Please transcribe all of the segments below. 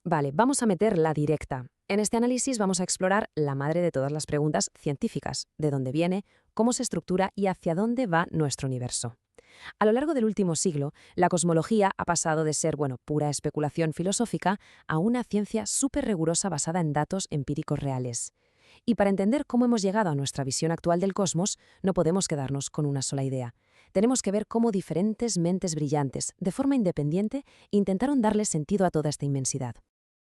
Vale, vamos a meter la directa. En este análisis vamos a explorar la madre de todas las preguntas científicas, de dónde viene, cómo se estructura y hacia dónde va nuestro universo. A lo largo del último siglo, la cosmología ha pasado de ser, pura especulación filosófica a una ciencia súper rigurosa basada en datos empíricos reales. Y para entender cómo hemos llegado a nuestra visión actual del cosmos, no podemos quedarnos con una sola idea. Tenemos que ver cómo diferentes mentes brillantes, de forma independiente, intentaron darle sentido a toda esta inmensidad.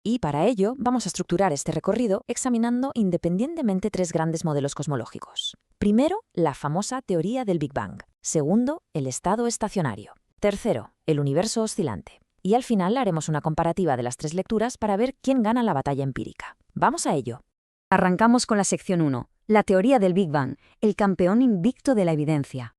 Y para ello vamos a estructurar este recorrido examinando independientemente tres grandes modelos cosmológicos. Primero, la famosa teoría del Big Bang. Segundo, el estado estacionario. Tercero, el universo oscilante. Y al final haremos una comparativa de las tres lecturas para ver quién gana la batalla empírica. ¡Vamos a ello! Arrancamos con la sección 1, la teoría del Big Bang, el campeón invicto de la evidencia.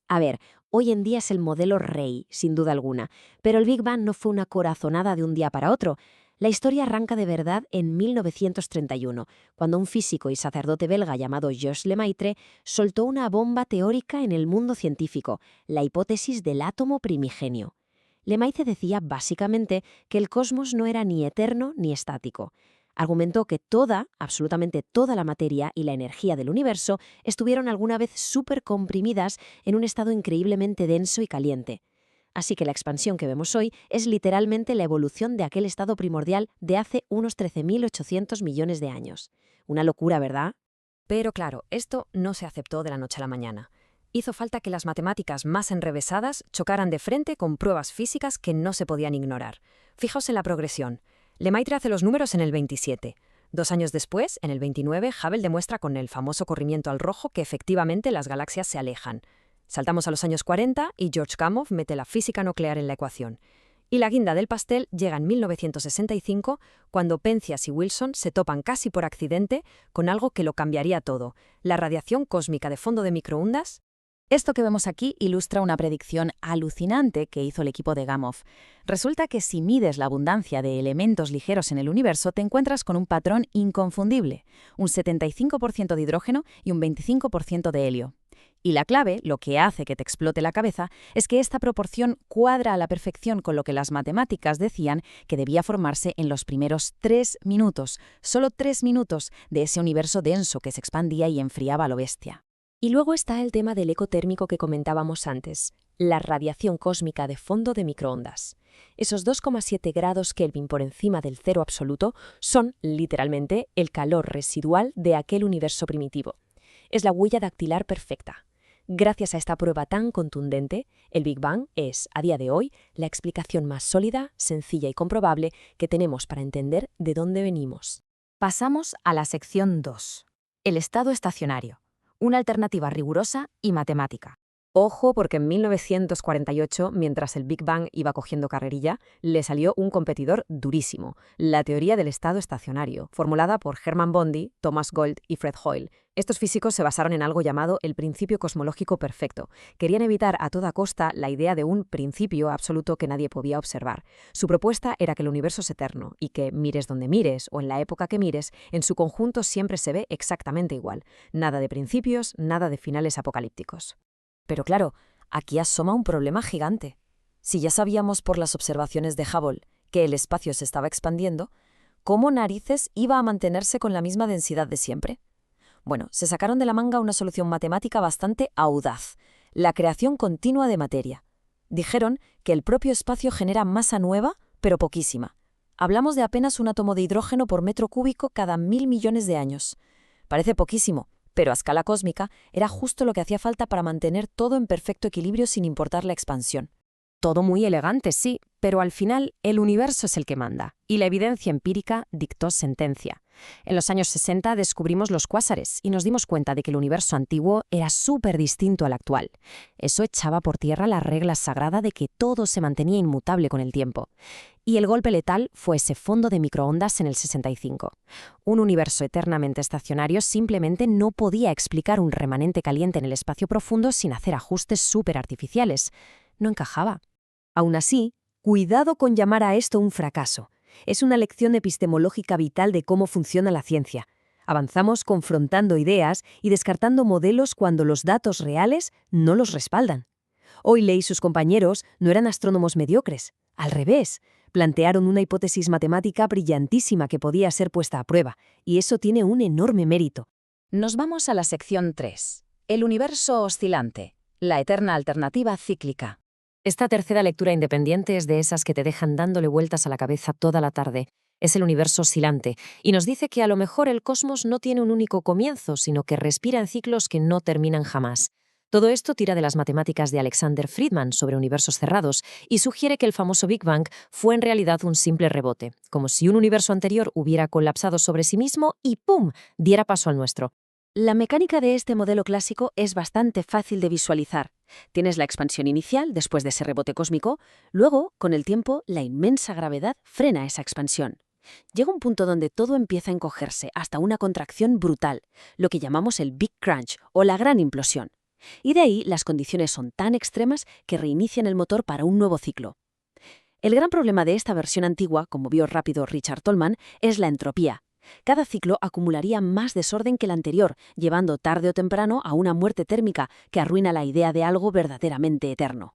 A ver, hoy en día es el modelo rey, sin duda alguna, pero el Big Bang no fue una corazonada de un día para otro. La historia arranca de verdad en 1931, cuando un físico y sacerdote belga llamado Georges Lemaitre soltó una bomba teórica en el mundo científico, la hipótesis del átomo primigenio. Lemaitre decía básicamente que el cosmos no era ni eterno ni estático. Argumentó que absolutamente toda la materia y la energía del universo estuvieron alguna vez supercomprimidas en un estado increíblemente denso y caliente. Así que la expansión que vemos hoy es literalmente la evolución de aquel estado primordial de hace unos 13.800 millones de años. Una locura, ¿verdad? Pero claro, esto no se aceptó de la noche a la mañana. Hizo falta que las matemáticas más enrevesadas chocaran de frente con pruebas físicas que no se podían ignorar. Fijaos en la progresión. Lemaitre hace los números en el 27. 2 años después, en el 29, Hubble demuestra con el famoso corrimiento al rojo que efectivamente las galaxias se alejan. Saltamos a los años 40 y George Gamow mete la física nuclear en la ecuación. Y la guinda del pastel llega en 1965, cuando Penzias y Wilson se topan casi por accidente con algo que lo cambiaría todo, la radiación cósmica de fondo de microondas. Esto que vemos aquí ilustra una predicción alucinante que hizo el equipo de Gamow. Resulta que si mides la abundancia de elementos ligeros en el universo, te encuentras con un patrón inconfundible, un 75% de hidrógeno y un 25% de helio. Y la clave, lo que hace que te explote la cabeza, es que esta proporción cuadra a la perfección con lo que las matemáticas decían que debía formarse en los primeros 3 minutos, solo 3 minutos, de ese universo denso que se expandía y enfriaba a lo bestia. Y luego está el tema del eco térmico que comentábamos antes, la radiación cósmica de fondo de microondas. Esos 2,7 grados Kelvin por encima del cero absoluto son, literalmente, el calor residual de aquel universo primitivo. Es la huella dactilar perfecta. Gracias a esta prueba tan contundente, el Big Bang es, a día de hoy, la explicación más sólida, sencilla y comprobable que tenemos para entender de dónde venimos. Pasamos a la sección 2, el estado estacionario, una alternativa rigurosa y matemática. Ojo, porque en 1948, mientras el Big Bang iba cogiendo carrerilla, le salió un competidor durísimo, la teoría del estado estacionario, formulada por Hermann Bondi, Thomas Gold y Fred Hoyle. Estos físicos se basaron en algo llamado el principio cosmológico perfecto. Querían evitar a toda costa la idea de un principio absoluto que nadie podía observar. Su propuesta era que el universo es eterno y que, mires donde mires o en la época que mires, en su conjunto siempre se ve exactamente igual. Nada de principios, nada de finales apocalípticos. Pero claro, aquí asoma un problema gigante. Si ya sabíamos por las observaciones de Hubble que el espacio se estaba expandiendo, ¿cómo narices iba a mantenerse con la misma densidad de siempre? Bueno, se sacaron de la manga una solución matemática bastante audaz, la creación continua de materia. Dijeron que el propio espacio genera masa nueva, pero poquísima. Hablamos de apenas un átomo de hidrógeno por metro cúbico cada 1.000 millones de años. Parece poquísimo, pero a escala cósmica era justo lo que hacía falta para mantener todo en perfecto equilibrio sin importar la expansión. Todo muy elegante, sí, pero al final el universo es el que manda, y la evidencia empírica dictó sentencia. En los años 60 descubrimos los cuásares y nos dimos cuenta de que el universo antiguo era súper distinto al actual. Eso echaba por tierra la regla sagrada de que todo se mantenía inmutable con el tiempo. Y el golpe letal fue ese fondo de microondas en el 65. Un universo eternamente estacionario simplemente no podía explicar un remanente caliente en el espacio profundo sin hacer ajustes súper artificiales. No encajaba. Aún así, cuidado con llamar a esto un fracaso. Es una lección epistemológica vital de cómo funciona la ciencia. Avanzamos confrontando ideas y descartando modelos cuando los datos reales no los respaldan. Euler y sus compañeros no eran astrónomos mediocres. Al revés, Plantearon una hipótesis matemática brillantísima que podía ser puesta a prueba, y eso tiene un enorme mérito. Nos vamos a la sección 3. El universo oscilante, la eterna alternativa cíclica. Esta tercera lectura independiente es de esas que te dejan dándole vueltas a la cabeza toda la tarde. Es el universo oscilante, y nos dice que a lo mejor el cosmos no tiene un único comienzo, sino que respira en ciclos que no terminan jamás. Todo esto tira de las matemáticas de Alexander Friedman sobre universos cerrados y sugiere que el famoso Big Bang fue en realidad un simple rebote, como si un universo anterior hubiera colapsado sobre sí mismo y ¡pum!, diera paso al nuestro. La mecánica de este modelo clásico es bastante fácil de visualizar. Tienes la expansión inicial después de ese rebote cósmico, luego, con el tiempo, la inmensa gravedad frena esa expansión. Llega un punto donde todo empieza a encogerse hasta una contracción brutal, lo que llamamos el Big Crunch o la gran implosión. Y de ahí las condiciones son tan extremas que reinician el motor para un nuevo ciclo. El gran problema de esta versión antigua, como vio rápido Richard Tolman, es la entropía. Cada ciclo acumularía más desorden que el anterior, llevando tarde o temprano a una muerte térmica que arruina la idea de algo verdaderamente eterno.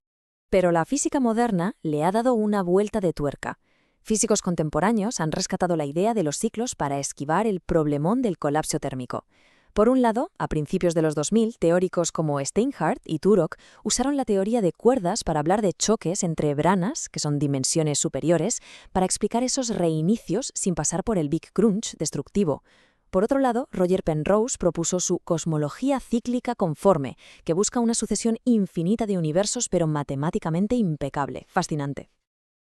Pero la física moderna le ha dado una vuelta de tuerca. Físicos contemporáneos han rescatado la idea de los ciclos para esquivar el problemón del colapso térmico. Por un lado, a principios de los 2000, teóricos como Steinhardt y Turok usaron la teoría de cuerdas para hablar de choques entre branas, que son dimensiones superiores, para explicar esos reinicios sin pasar por el Big Crunch destructivo. Por otro lado, Roger Penrose propuso su cosmología cíclica conforme, que busca una sucesión infinita de universos pero matemáticamente impecable. Fascinante.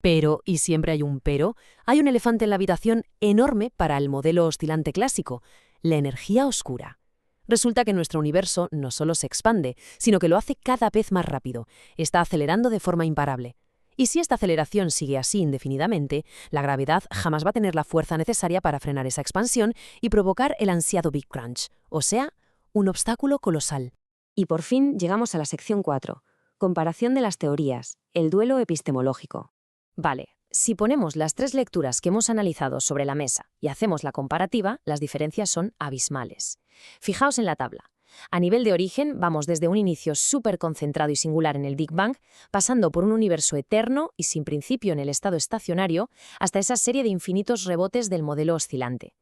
Pero, y siempre hay un pero, hay un elefante en la habitación enorme para el modelo oscilante clásico, la energía oscura. Resulta que nuestro universo no solo se expande, sino que lo hace cada vez más rápido, está acelerando de forma imparable. Y si esta aceleración sigue así indefinidamente, la gravedad jamás va a tener la fuerza necesaria para frenar esa expansión y provocar el ansiado Big Crunch, o sea, un obstáculo colosal. Y por fin llegamos a la sección 4. Comparación de las teorías, el duelo epistemológico. Vale, si ponemos las 3 lecturas que hemos analizado sobre la mesa y hacemos la comparativa, las diferencias son abismales. Fijaos en la tabla. A nivel de origen, vamos desde un inicio súper concentrado y singular en el Big Bang, pasando por un universo eterno y sin principio en el estado estacionario, hasta esa serie de infinitos rebotes del modelo oscilante.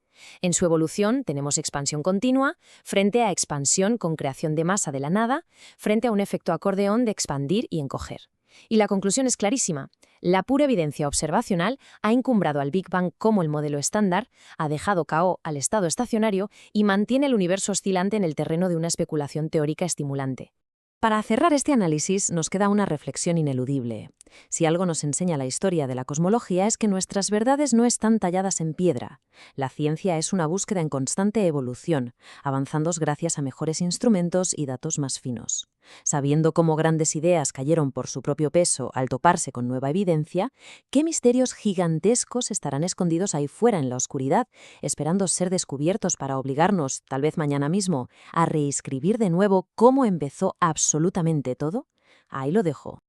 En su evolución tenemos expansión continua frente a expansión con creación de masa de la nada, frente a un efecto acordeón de expandir y encoger. Y la conclusión es clarísima. La pura evidencia observacional ha encumbrado al Big Bang como el modelo estándar, ha dejado KO al estado estacionario y mantiene el universo oscilante en el terreno de una especulación teórica estimulante. Para cerrar este análisis nos queda una reflexión ineludible. Si algo nos enseña la historia de la cosmología es que nuestras verdades no están talladas en piedra. La ciencia es una búsqueda en constante evolución, avanzando gracias a mejores instrumentos y datos más finos. Sabiendo cómo grandes ideas cayeron por su propio peso al toparse con nueva evidencia, ¿qué misterios gigantescos estarán escondidos ahí fuera en la oscuridad, esperando ser descubiertos para obligarnos, tal vez mañana mismo, a reescribir de nuevo cómo empezó absolutamente todo? Ahí lo dejo.